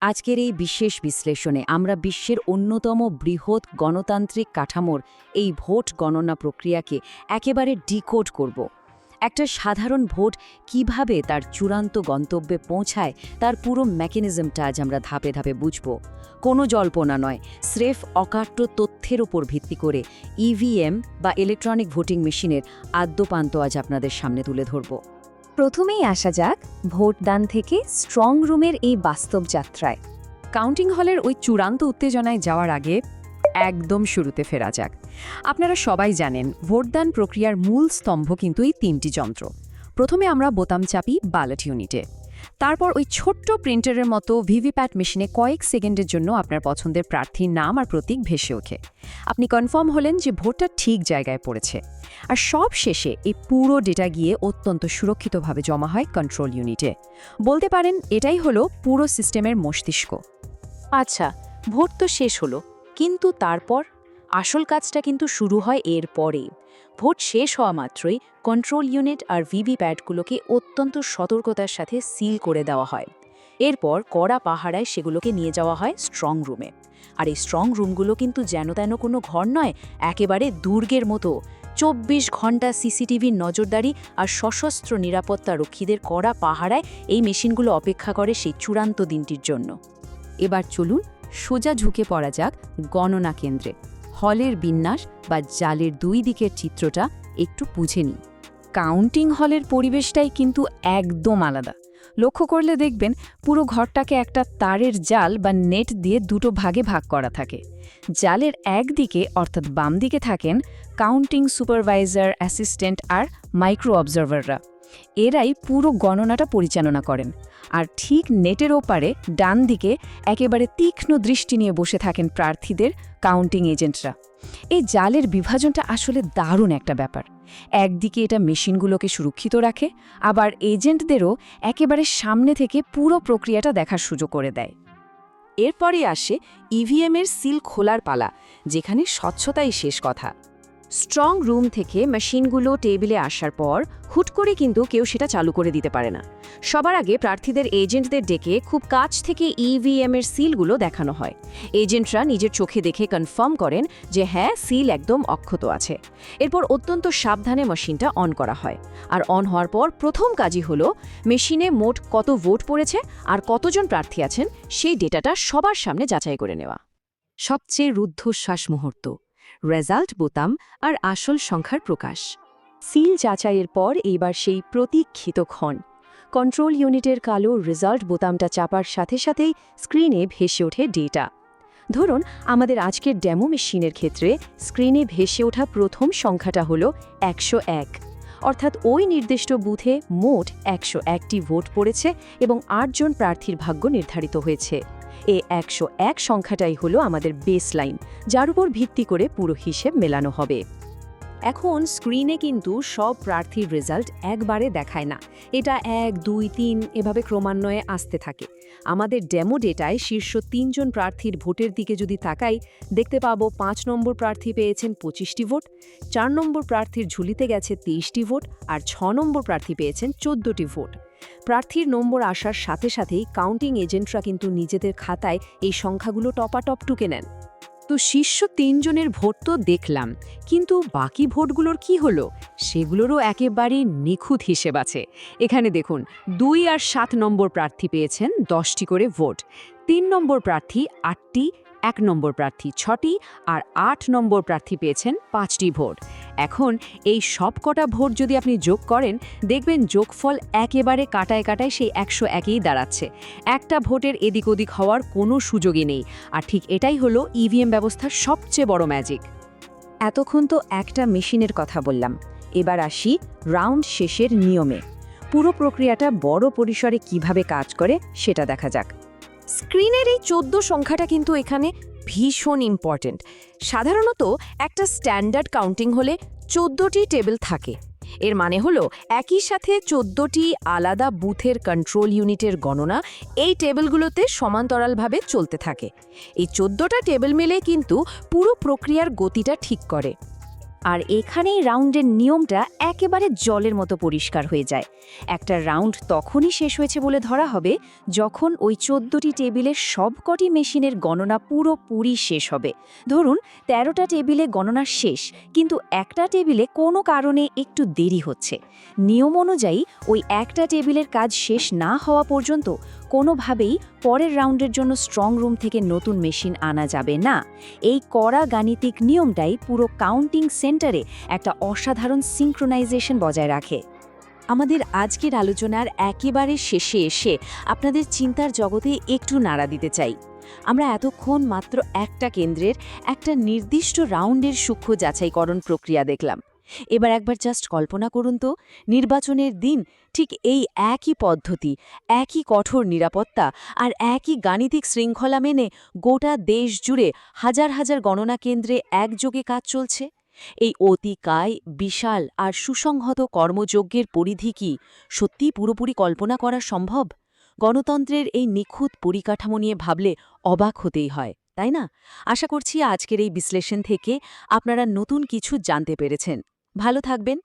আজকের এই বিশেষ বিশ্লেষণে আমরা বিশ্বের অন্যতম বৃহৎ গণতান্ত্রিক কাঠামোর এই ভোট গণনা প্রক্রিয়াকে একেবারে ডিকোড করব। একটা সাধারণ ভোট কিভাবে তার চূড়ান্ত গন্তব্যে পৌঁছায় তার পুরো মেকানিজমটা আজ আমরা ধাপে ধাপে বুঝব। কোনো জল্পনা নয়, স্রেফ অকাট্য তথ্যের ওপর ভিত্তি করে ইভিএম বা ইলেকট্রনিক ভোটিং মেশিনের আদ্যোপান্ত আজ আপনাদের সামনে তুলে ধরব। প্রথমেই আসা যাক ভোটদান থেকে স্ট্রং রুমের এই বাস্তব যাত্রায়। কাউন্টিং হলের ওই চূড়ান্ত উত্তেজনায় যাওয়ার আগে একদম শুরুতে ফেরা যাক। আপনারা সবাই জানেন ভোটদান প্রক্রিয়ার মূল স্তম্ভ কিন্তু এই তিনটি যন্ত্র। প্রথমে আমরা বোতাম চাপি ব্যালট ইউনিটে, তারপর ওই ছোট্ট প্রিন্টারের মতো ভিভিপ্যাট মেশিনে কয়েক সেকেন্ডের জন্য আপনার পছন্দের প্রার্থীর নাম আর প্রতীক ভেসে ওঠে। আপনি কনফার্ম হলেন যে ভোটটা ঠিক জায়গায় পড়েছে। আর সব শেষে এই পুরো ডেটা গিয়ে অত্যন্ত সুরক্ষিতভাবে জমা হয় কন্ট্রোল ইউনিটে। বলতে পারেন এটাই হলো পুরো সিস্টেমের মস্তিষ্ক। আচ্ছা, ভোট তো শেষ হলো, কিন্তু তারপর আসল কাজটা কিন্তু শুরু হয় এর পরেই। ভোট শেষ হওয়া মাত্রই কন্ট্রোল ইউনিট আর ভিভিপ্যাটগুলোকে অত্যন্ত সতর্কতার সাথে সিল করে দেওয়া হয়। এরপর কড়া পাহারায় সেগুলোকে নিয়ে যাওয়া হয় স্ট্রং রুমে। আর এই স্ট্রং রুমগুলো কিন্তু যেন তেন কোনো ঘর নয়, একেবারে দুর্গের মতো। 24 ঘন্টা সিসিটিভির নজরদারি আর সশস্ত্র নিরাপত্তা রক্ষীদের কড়া পাহারায় এই মেশিনগুলো অপেক্ষা করে সেই চূড়ান্ত দিনটির জন্য। এবার চলুন সোজা ঝুঁকে পড়া যাক গণনা কেন্দ্রে। হলের বিন্যাস বা জালের দুই দিকের চিত্রটা একটু বুঝে নিই। কাউন্টিং হলের পরিবেশটাই কিন্তু একদম আলাদা। লক্ষ্য করলে দেখবেন পুরো ঘরটাকে একটা তারের জাল বা নেট দিয়ে দুটো ভাগে ভাগ করা থাকে। জালের একদিকে অর্থাৎ বাম দিকে থাকেন কাউন্টিং সুপারভাইজার, অ্যাসিস্ট্যান্ট আর মাইক্রো অবজারভাররা। এরাই পুরো গণনাটা পরিচালনা করেন। আর ঠিক নেটের ওপারে ডান দিকে একেবারে তীক্ষ্ণ দৃষ্টি নিয়ে বসে থাকেন প্রার্থীদের কাউন্টিং এজেন্টরা। এই জালের বিভাজনটা আসলে দারুণ একটা ব্যাপার। একদিকে এটা মেশিনগুলোকে সুরক্ষিত রাখে, আবার এজেন্টদেরও একেবারে সামনে থেকে পুরো প্রক্রিয়াটা দেখার সুযোগ করে দেয়। এরপরে আসে ইভিএমের সিল খোলার পালা, যেখানে স্বচ্ছতাই শেষ কথা। স্ট্রং রুম থেকে মেশিনগুলো টেবিলে আসার পর হুট করে কিন্তু কেউ সেটা চালু করে দিতে পারে না। সবার আগে প্রার্থীদের এজেন্টদের ডেকে খুব কাছ থেকে ইভিএমের সিলগুলো দেখানো হয়। এজেন্টরা নিজের চোখে দেখে কনফার্ম করেন যে হ্যাঁ, সিল একদম অক্ষত আছে। এরপর অত্যন্ত সাবধানে মেশিনটা অন করা হয়। আর অন হওয়ার পর প্রথম কাজই হলো মেশিনে মোট কত ভোট পড়েছে আর কতজন প্রার্থী আছেন সেই ডেটাটা সবার সামনে যাচাই করে নেওয়া। সবচেয়ে রুদ্ধশ্বাস মুহূর্ত, রেজাল্ট বোতাম আর আসল সংখ্যার প্রকাশ। সিল যাচাইয়ের পর এইবার সেই প্রতীক্ষিত ক্ষণ। কন্ট্রোল ইউনিটের কালো রেজাল্ট বোতামটা চাপার সাথে সাথেই স্ক্রিনে ভেসে ওঠে ডেটা। ধরুন আমাদের আজকের ডেমো মেশিনের ক্ষেত্রে স্ক্রিনে ভেসে ওঠা প্রথম সংখ্যাটা হলো 101, অর্থাৎ ওই নির্দিষ্ট বুথে মোট 101টি ভোট পড়েছে এবং 8 জন প্রার্থীর ভাগ্য নির্ধারিত হয়েছে। এই 101 সংখ্যাটাই হলো আমাদের বেসলাইন, যার উপর ভিত্তি করে পুরো হিসেব মেলানো হবে। এখন স্ক্রিনে কিন্তু সব প্রার্থীর রেজাল্ট একবারে দেখায় না, এটা 1, 2, 3 এভাবে ক্রমান্বয়ে আসতে থাকে। আমাদের ডেমো ডেটায় শীর্ষ 3 জন প্রার্থীর ভোটের দিকে যদি তাকাই, দেখতে পাবো 5 নম্বর প্রার্থী পেয়েছেন 25টি ভোট, 4 নম্বর প্রার্থীর ঝুলিতে গেছে 23টি ভোট আর 6 নম্বর প্রার্থী পেয়েছেন 14টি ভোট। প্রার্থীর নম্বর আসার সাথে সাথেই কাউন্টিং এজেন্টরা কিন্তু নিজেদের খাতায় এই সংখ্যাগুলো টপাটপ টুকে নেন। তো শীর্ষ 3 জনের ভোট তো দেখলাম, কিন্তু বাকি ভোটগুলোর কি হলো? সেগুলোরও একেবারেই নিখুঁত হিসেব আছে। এখানে দেখুন 2 আর 7 নম্বর প্রার্থী পেয়েছেন 10টি করে ভোট, 3 নম্বর প্রার্থী 8টি, 1 নম্বর প্রার্থী 6টি আর 8 নম্বর প্রার্থী পেয়েছেন 5টি ভোট। এখন এই সব কটা ভোট যদি আপনি যোগ করেন, দেখবেন যোগফল একেবারে কাটায় কাটায় সেই 101ই দাঁড়াচ্ছে। একটা ভোটের এদিক ওদিক হওয়ার কোনো সুযোগই নেই। আর ঠিক এটাই হলো ইভিএম ব্যবস্থার সবচেয়ে বড় ম্যাজিক। এতক্ষণ তো একটা মেশিনের কথা বললাম, এবার আসি রাউন্ড শেষের নিয়মে। পুরো প্রক্রিয়াটা বড় পরিসরে কিভাবে কাজ করে সেটা দেখা যাক। স্ক্রিনের এই 14 সংখ্যাটা কিন্তু এখানে ভীষণ ইম্পর্ট্যান্ট। সাধারণত একটা স্ট্যান্ডার্ড কাউন্টিং হলে 14টি টেবিল থাকে। এর মানে হলো একই সাথে 14টি আলাদা বুথের কন্ট্রোল ইউনিটের গণনা এই টেবিলগুলোতে সমান্তরালভাবে চলতে থাকে। এই 14টা টেবিল মিলে কিন্তু পুরো প্রক্রিয়ার গতিটা ঠিক করে। আর এখানেই রাউন্ডের নিয়মটা একেবারে জলের মতো পরিষ্কার হয়ে যায়। একটা রাউন্ড তখনই শেষ হয়েছে বলে ধরা হবে যখন ওই 14টি টেবিলের সবকটি মেশিনের গণনা পুরোপুরি শেষ হবে। ধরুন 13টা টেবিলে গণনা শেষ, কিন্তু একটা টেবিলে কোনো কারণে একটু দেরি হচ্ছে। নিয়ম অনুযায়ী ওই একটা টেবিলের কাজ শেষ না হওয়া পর্যন্ত কোনোভাবেই পরের রাউন্ডের জন্য স্ট্রং রুম থেকে নতুন মেশিন আনা যাবে না। এই কড়া গাণিতিক নিয়মটাই পুরো কাউন্টিং সেন্টারে একটা অসাধারণ সিঙ্ক্রোনাইজেশন বজায় রাখে। আমাদের আজকের আলোচনার একেবারে শেষে এসে আপনাদের চিন্তার জগতে একটু নাড়া দিতে চাই। আমরা এতক্ষণ মাত্র একটা কেন্দ্রের একটা নির্দিষ্ট রাউন্ডের সূক্ষ্ম যাচাইকরণ প্রক্রিয়া দেখলাম। এবার একবার জাস্ট কল্পনা করুন তো, নির্বাচনের দিন ঠিক এই একই পদ্ধতি, একই কঠোর নিরাপত্তা আর একই গাণিতিক শৃঙ্খলা মেনে গোটা দেশ জুড়ে হাজার হাজার গণনা কেন্দ্রে একযোগে কাজ চলছে। এই অতিকায় বিশাল আর সুসংহত কর্মযজ্ঞের পরিধি কি সত্যিই পুরোপুরি কল্পনা করা সম্ভব? গণতন্ত্রের এই নিখুঁত পরিকাঠামো নিয়ে ভাবলে অবাক হতেই হয়, তাই না? আশা করছি আজকের এই বিশ্লেষণ থেকে আপনারা নতুন কিছু জানতে পেরেছেন। ভালো থাকবেন।